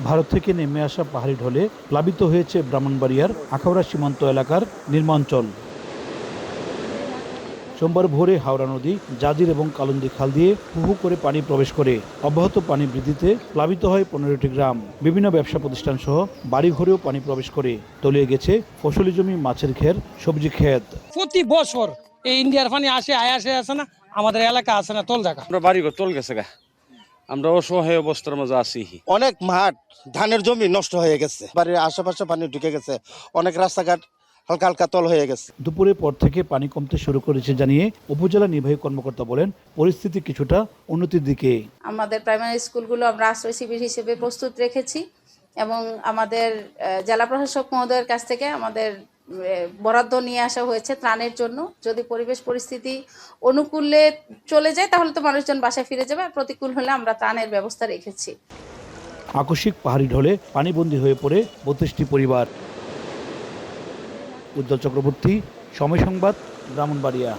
ভারত থেকে নেমে আসা পাহাড়ি ঢলে প্লাবিত হয়েছে ব্রাহ্মণবাড়িয়ার আখাউড়া সীমান্ত এলাকার নির্মাঞ্চল। সোমবার ভোরে হাওড়া নদী, জাজির এবং কালন্দি খাল দিয়ে হু করে পানি প্রবেশ করে। অব্যাহত পানি বৃদ্ধিতে প্লাবিত হয় 15টি গ্রাম। বিভিন্ন ব্যবসা প্রতিষ্ঠান সহ বাড়িঘরেও পানি প্রবেশ করে। তলিয়ে গেছে ফসলি জমি, মাছের ঘের, সবজি ক্ষেত। প্রতি বছর এই ইন্ডিয়ার পানি আসে না, আমাদের এলাকা আছে না তোল জায়গা। আমরা বাড়িঘর তোল গেছে গা, আমরা অসহায় অবস্থার মাঝে আছি। অনেক মাঠ, ধানের জমি নষ্ট হয়ে গেছে, বাড়ির আশেপাশে পানি ঢুকে গেছে, অনেক রাস্তাঘাট হালকা হালকা তল হয়ে গেছে। দুপুরের পর থেকে পানি কমতে শুরু করেছে জানিয়ে উপজেলা নির্বাহী কর্মকর্তা বলেন, পরিস্থিতি কিছুটা উন্নতির দিকে। আমাদের প্রাইমারি স্কুলগুলো আমরা আশ্রয় শিবির হিসেবে প্রস্তুত রেখেছি এবং আমাদের জেলা প্রশাসক মহোদয়ের কাছ থেকে আমাদের বরাদ্দ নিয়ে আসা হয়েছে ত্রাণের জন্য। যদি পরিবেশ পরিস্থিতি অনুকূলে চলে যায় তাহলে তো মানুষজন বাসায় ফিরে যাবে, আর প্রতিকূল হলে আমরা ত্রাণের ব্যবস্থা রেখেছি। আকস্মিক পাহাড়ি ঢলে পানিবন্দী হয়ে পড়ে 32টি পরিবার। উজ্জ্বল চক্রবর্তী, সময় সংবাদ, ব্রাহ্মণবাড়িয়া।